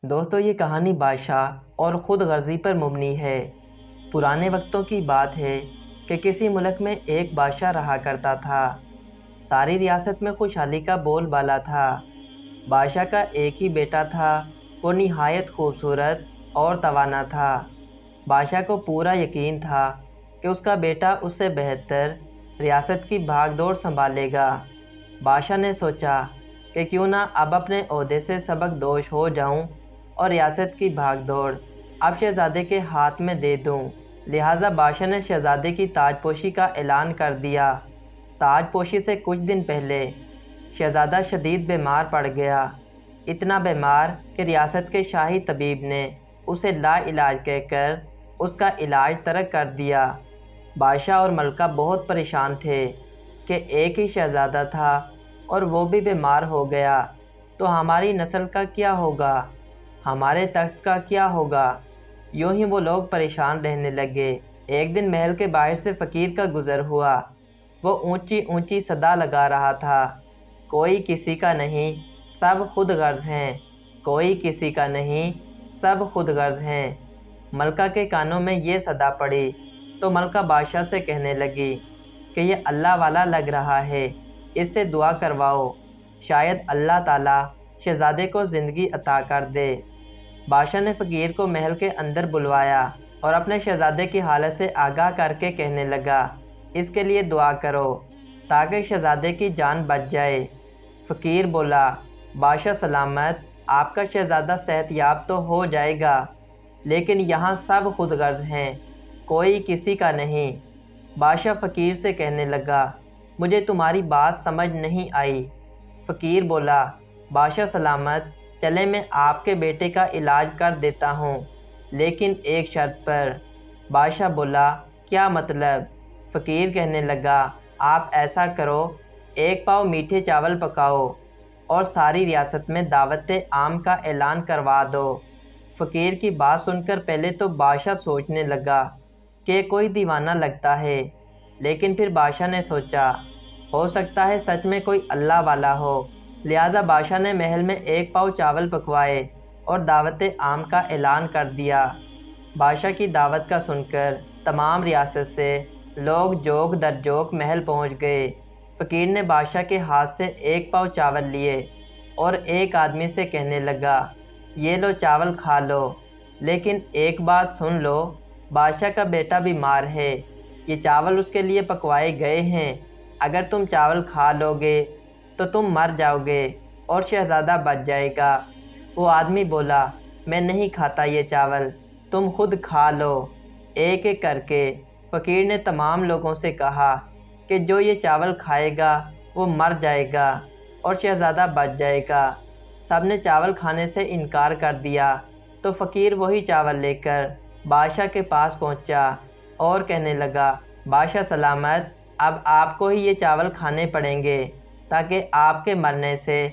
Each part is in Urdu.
دوستو یہ کہانی بادشاہ اور خود غرضی پر مبنی ہے۔ پرانے وقتوں کی بات ہے کہ کسی ملک میں ایک بادشاہ رہا کرتا تھا۔ ساری ریاست میں خوشحالی کا بول بالا تھا۔ بادشاہ کا ایک ہی بیٹا تھا، وہ نہایت خوبصورت اور توانا تھا۔ بادشاہ کو پورا یقین تھا کہ اس کا بیٹا اس سے بہتر ریاست کی بھاگ دوڑ سنبھالے گا۔ بادشاہ نے سوچا کہ کیوں نہ اب اپنے عہدے سے سبق دوش ہو جاؤں اور ریاست کی بھاگ دوڑ اب شہزادے کے ہاتھ میں دے دوں۔ لہٰذا بادشاہ نے شہزادے کی تاج پوشی کا اعلان کر دیا۔ تاج پوشی سے کچھ دن پہلے شہزادہ شدید بیمار پڑ گیا، اتنا بیمار کہ ریاست کے شاہی طبیب نے اسے لا علاج کہہ کر اس کا علاج ترک کر دیا۔ بادشاہ اور ملکہ بہت پریشان تھے کہ ایک ہی شہزادہ تھا اور وہ بھی بیمار ہو گیا، تو ہماری نسل کا کیا ہوگا، ہمارے تخت کا کیا ہوگا؟ یوں ہی وہ لوگ پریشان رہنے لگے۔ ایک دن محل کے باہر سے فقیر کا گزر ہوا۔ وہ اونچی اونچی صدا لگا رہا تھا، کوئی کسی کا نہیں، سب خود غرض ہیں، کوئی کسی کا نہیں، سب خود غرض ہیں۔ ملکہ کے کانوں میں یہ صدا پڑی تو ملکہ بادشاہ سے کہنے لگی کہ یہ اللہ والا لگ رہا ہے، اس سے دعا کرواؤ، شاید اللہ تعالیٰ شہزادے کو زندگی عطا کر دے۔ بادشاہ نے فقیر کو محل کے اندر بلوایا اور اپنے شہزادے کی حالت سے آگاہ کر کے کہنے لگا، اس کے لیے دعا کرو تاکہ شہزادے کی جان بچ جائے۔ فقیر بولا، بادشاہ سلامت، آپ کا شہزادہ صحت یاب تو ہو جائے گا، لیکن یہاں سب خود غرض ہیں، کوئی کسی کا نہیں۔ بادشاہ فقیر سے کہنے لگا، مجھے تمہاری بات سمجھ نہیں آئی۔ فقیر بولا، بادشاہ سلامت، چلے میں آپ کے بیٹے کا علاج کر دیتا ہوں، لیکن ایک شرط پر۔ بادشاہ بولا، کیا مطلب؟ فقیر کہنے لگا، آپ ایسا کرو، ایک پاؤ میٹھے چاول پکاؤ اور ساری ریاست میں دعوت عام کا اعلان کروا دو۔ فقیر کی بات سن کر پہلے تو بادشاہ سوچنے لگا کہ کوئی دیوانہ لگتا ہے، لیکن پھر بادشاہ نے سوچا ہو سکتا ہے سچ میں کوئی اللہ والا ہو۔ لہٰذا بادشاہ نے محل میں ایک پاؤ چاول پکوائے اور دعوت عام کا اعلان کر دیا۔ بادشاہ کی دعوت کا سن کر تمام ریاست سے لوگ جوک در جوک محل پہنچ گئے۔ فقیر نے بادشاہ کے ہاتھ سے ایک پاؤ چاول لیے اور ایک آدمی سے کہنے لگا، یہ لو چاول کھا لو، لیکن ایک بات سن لو، بادشاہ کا بیٹا بیمار ہے، یہ چاول اس کے لیے پکوائے گئے ہیں، اگر تم چاول کھا لو گے تو تم مر جاؤ گے اور شہزادہ بچ جائے گا۔ وہ آدمی بولا، میں نہیں کھاتا یہ چاول، تم خود کھا لو۔ ایک ایک کر کے فقیر نے تمام لوگوں سے کہا کہ جو یہ چاول کھائے گا وہ مر جائے گا اور شہزادہ بچ جائے گا۔ سب نے چاول کھانے سے انکار کر دیا تو فقیر وہی چاول لے کر بادشاہ کے پاس پہنچا اور کہنے لگا، بادشاہ سلامت، اب آپ کو ہی یہ چاول کھانے پڑیں گے تاکہ آپ کے مرنے سے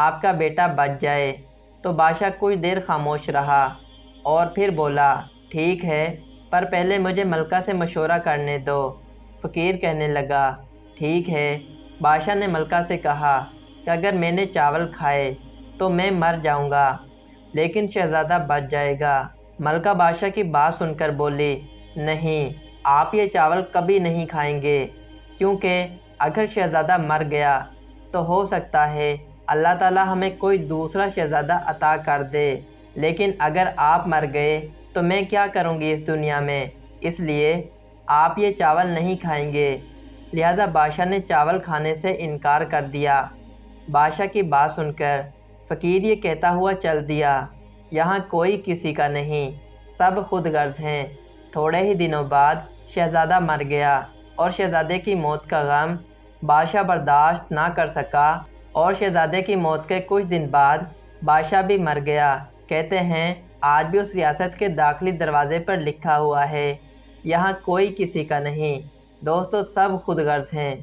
آپ کا بیٹا بچ جائے۔ تو بادشاہ کچھ دیر خاموش رہا اور پھر بولا، ٹھیک ہے، پر پہلے مجھے ملکہ سے مشورہ کرنے دو۔ فقیر کہنے لگا، ٹھیک ہے۔ بادشاہ نے ملکہ سے کہا کہ اگر میں نے چاول کھائے تو میں مر جاؤں گا، لیکن شہزادہ بچ جائے گا۔ ملکہ بادشاہ کی بات سن کر بولی، نہیں، آپ یہ چاول کبھی نہیں کھائیں گے، کیونکہ اگر شہزادہ مر گیا تو ہو سکتا ہے اللہ تعالیٰ ہمیں کوئی دوسرا شہزادہ عطا کر دے، لیکن اگر آپ مر گئے تو میں کیا کروں گی اس دنیا میں، اس لیے آپ یہ چاول نہیں کھائیں گے۔ لہٰذا بادشاہ نے چاول کھانے سے انکار کر دیا۔ بادشاہ کی بات سن کر فقیر یہ کہتا ہوا چل دیا، یہاں کوئی کسی کا نہیں، سب خود غرض ہیں۔ تھوڑے ہی دنوں بعد شہزادہ مر گیا اور شہزادے کی موت کا غم بادشاہ برداشت نہ کر سکا، اور شہزادے کی موت کے کچھ دن بعد بادشاہ بھی مر گیا۔ کہتے ہیں آج بھی اس ریاست کے داخلی دروازے پر لکھا ہوا ہے، یہاں کوئی کسی کا نہیں۔ دوستو، سب خود غرض ہیں۔